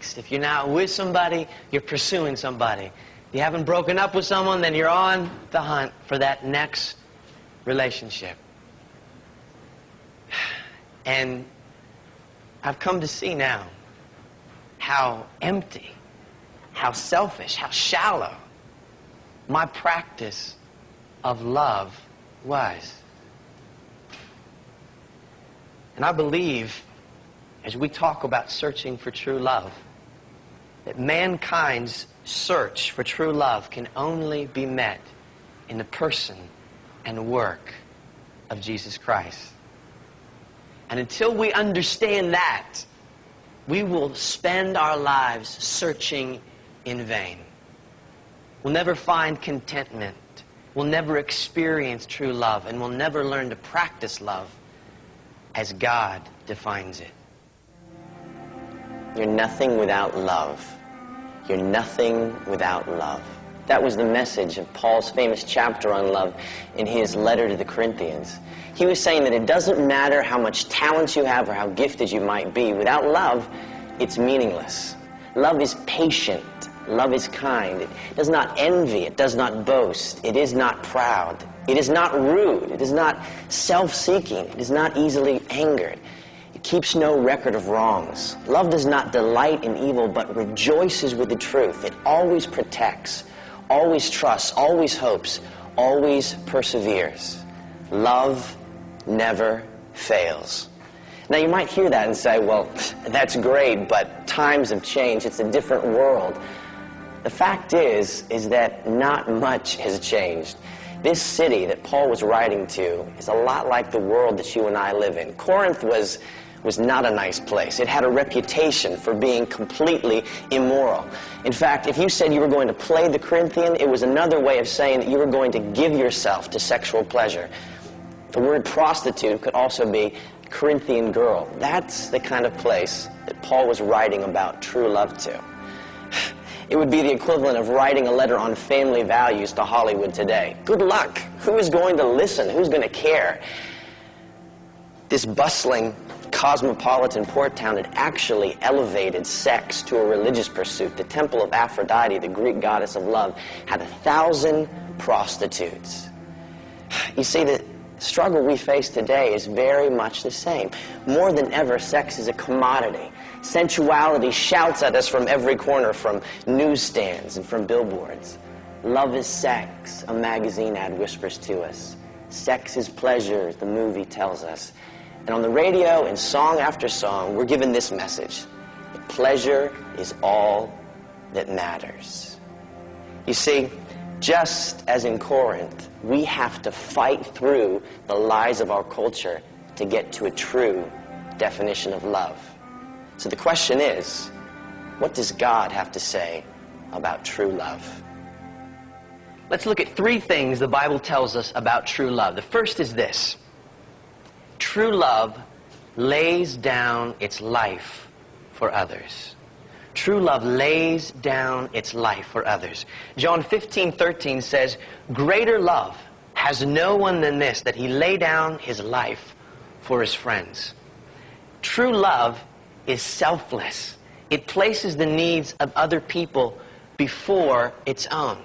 next. If you're not with somebody, you're pursuing somebody. If you haven't broken up with someone, then you're on the hunt for that next relationship. And I've come to see now how empty, how selfish, how shallow my practice of love was. And I believe, as we talk about searching for true love, that mankind's search for true love can only be met in the person and work of Jesus Christ. And until we understand that, we will spend our lives searching in vain. We'll never find contentment. We'll never experience true love, and we'll never learn to practice love as God defines it. You're nothing without love. You're nothing without love. That was the message of Paul's famous chapter on love in his letter to the Corinthians. He was saying that it doesn't matter how much talent you have or how gifted you might be. Without love, it's meaningless. Love is patient. Love is kind. It does not envy. It does not boast. It is not proud. It is not rude. It is not self-seeking. It is not easily angered. It keeps no record of wrongs. Love does not delight in evil, but rejoices with the truth. It always protects, always trusts, always hopes, always perseveres. Love never fails. Now you might hear that and say, well, that's great, but times have changed. It's a different world. The fact is that not much has changed. This city that Paul was writing to is a lot like the world that you and I live in. Corinth was not a nice place. It had a reputation for being completely immoral. In fact, if you said you were going to play the Corinthian, it was another way of saying that you were going to give yourself to sexual pleasure. The word prostitute could also be Corinthian girl. That's the kind of place that Paul was writing about true love to. It would be the equivalent of writing a letter on family values to Hollywood today. Good luck. Who is going to listen? Who's going to care? This bustling cosmopolitan port town had actually elevated sex to a religious pursuit. The temple of Aphrodite, the Greek goddess of love, had 1,000 prostitutes. You see, the struggle we face today is very much the same. More than ever, sex is a commodity. Sensuality shouts at us from every corner, from newsstands and from billboards. Love is sex, a magazine ad whispers to us. Sex is pleasure, the movie tells us. And on the radio, in song after song, we're given this message: that pleasure is all that matters. You see, just as in Corinth, we have to fight through the lies of our culture to get to a true definition of love. So the question is, what does God have to say about true love? Let's look at 3 things the Bible tells us about true love. The first is this: true love lays down its life for others. True love lays down its life for others. John 15:13 says, "Greater love has no one than this, that he lay down his life for his friends." True love is selfless. It places the needs of other people before its own.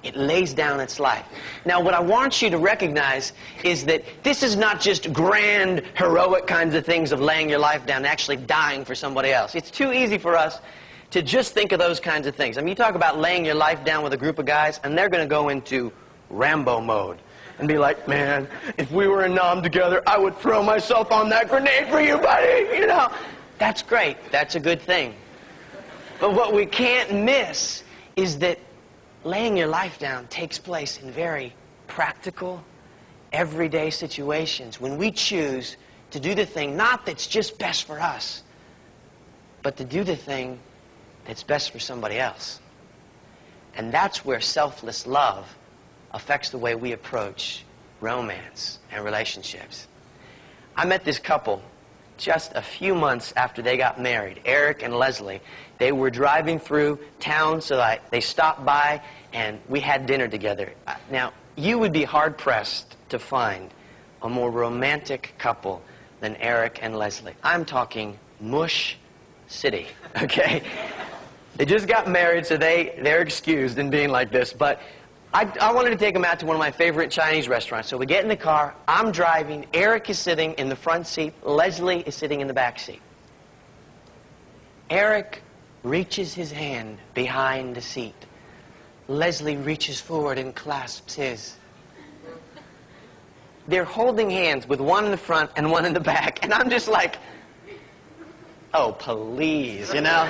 It lays down its life. Now, what I want you to recognize is that this is not just grand, heroic kinds of things of laying your life down, actually dying for somebody else. It's too easy for us to just think of those kinds of things. I mean, you talk about laying your life down with a group of guys, and they're going to go into Rambo mode and be like, man, if we were in Nam together, I would throw myself on that grenade for you, buddy. You know, that's great. That's a good thing. But what we can't miss is that laying your life down takes place in very practical, everyday situations when we choose to do the thing not that's just best for us, but to do the thing that's best for somebody else. And that's where selfless love affects the way we approach romance and relationships. I met this couple just a few months after they got married, Eric and Leslie. They were driving through town, so they stopped by, and we had dinner together. Now, you would be hard-pressed to find a more romantic couple than Eric and Leslie. I'm talking mush, city, okay? They just got married, so they're excused in being like this. But I wanted to take them out to one of my favorite Chinese restaurants. So we get in the car. I'm driving. Eric is sitting in the front seat. Leslie is sitting in the back seat. Eric reaches his hand behind the seat. Leslie reaches forward and clasps his. They're holding hands with one in the front and one in the back. And I'm just like, oh, please, you know?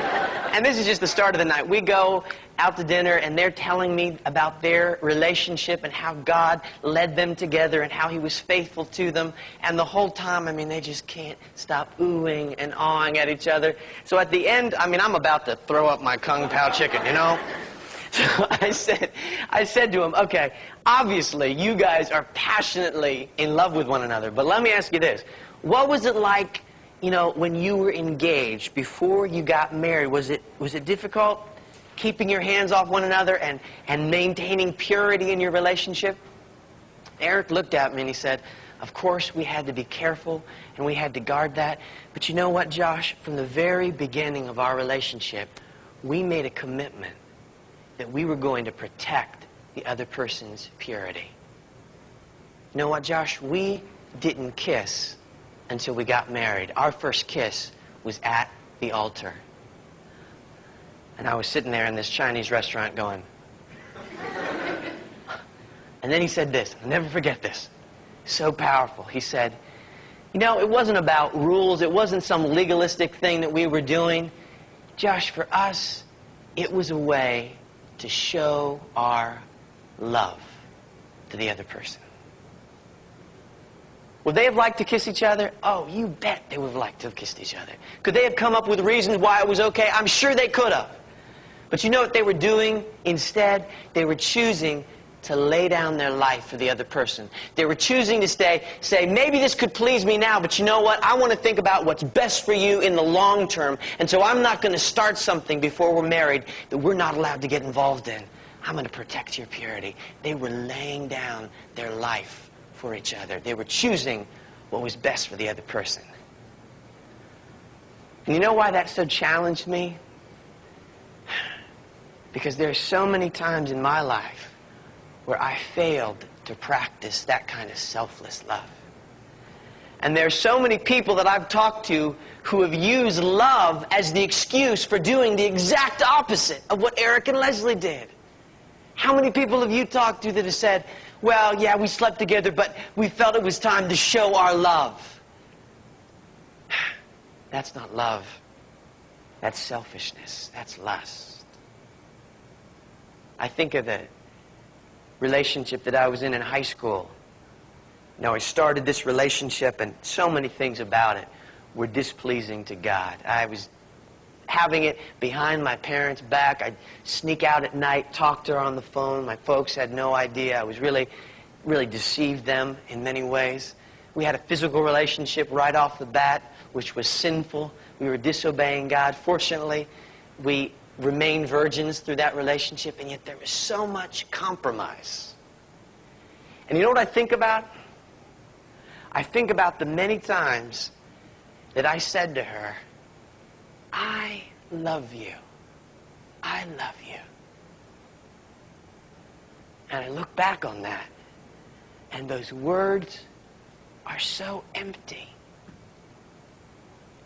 And this is just the start of the night. We go out to dinner, and they're telling me about their relationship and how God led them together and how He was faithful to them. And the whole time, I mean, they just can't stop oohing and awing at each other. So at the end, I mean, I'm about to throw up my Kung Pao chicken, you know? So I said to him, okay, obviously you guys are passionately in love with one another, but let me ask you this. What was it like, you know, when you were engaged, before you got married? Was it difficult keeping your hands off one another and maintaining purity in your relationship? Eric looked at me and he said, of course we had to be careful and we had to guard that. But you know what, Josh? From the very beginning of our relationship, we made a commitment that we were going to protect the other person's purity. You know what, Josh? We didn't kiss until we got married. Our first kiss was at the altar. And I was sitting there in this Chinese restaurant going. And then he said this. I'll never forget this. So powerful. He said, you know, it wasn't about rules. It wasn't some legalistic thing that we were doing. Josh, for us, it was a way to show our love to the other person. Would they have liked to kiss each other? Oh, you bet they would have liked to have kissed each other. Could they have come up with reasons why it was okay? I'm sure they could have. But you know what they were doing instead? They were choosing to lay down their life for the other person. They were choosing to say, maybe this could please me now, but you know what? I want to think about what's best for you in the long term, and so I'm not going to start something before we're married that we're not allowed to get involved in. I'm going to protect your purity. They were laying down their life for each other. They were choosing what was best for the other person. And you know why that so challenged me? Because there are so many times in my life where I failed to practice that kind of selfless love. And there are so many people that I've talked to who have used love as the excuse for doing the exact opposite of what Eric and Leslie did. How many people have you talked to that have said, well, yeah, we slept together, but we felt it was time to show our love? That's not love. That's selfishness. That's lust. I think of the relationship that I was in high school. Now, I started this relationship, and so many things about it were displeasing to God. I was having it behind my parents' back. I'd sneak out at night, talk to her on the phone. My folks had no idea. I was really deceived them in many ways. We had a physical relationship right off the bat, which was sinful. We were disobeying God. Fortunately, we remained virgins through that relationship, and yet there was so much compromise. And you know what I think about? I think about the many times that I said to her, I love you. I love you. And I look back on that, and those words are so empty.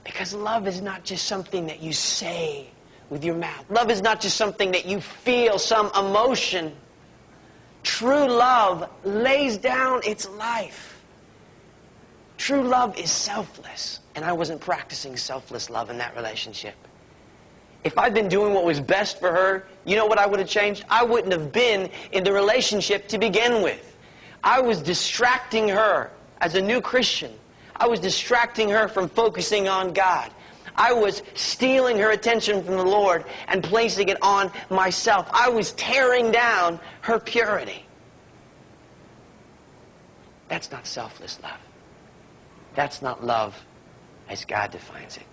Because love is not just something that you say with your mouth. Love is not just something that you feel, some emotion. True love lays down its life. True love is selfless. And I wasn't practicing selfless love in that relationship. If I'd been doing what was best for her, you know what I would have changed? I wouldn't have been in the relationship to begin with. I was distracting her as a new Christian. I was distracting her from focusing on God. I was stealing her attention from the Lord and placing it on myself. I was tearing down her purity. That's not selfless love. That's not love as God defines it.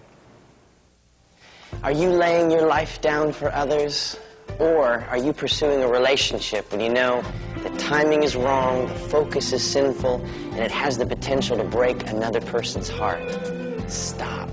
Are you laying your life down for others? Or are you pursuing a relationship when you know the timing is wrong, the focus is sinful, and it has the potential to break another person's heart? Stop.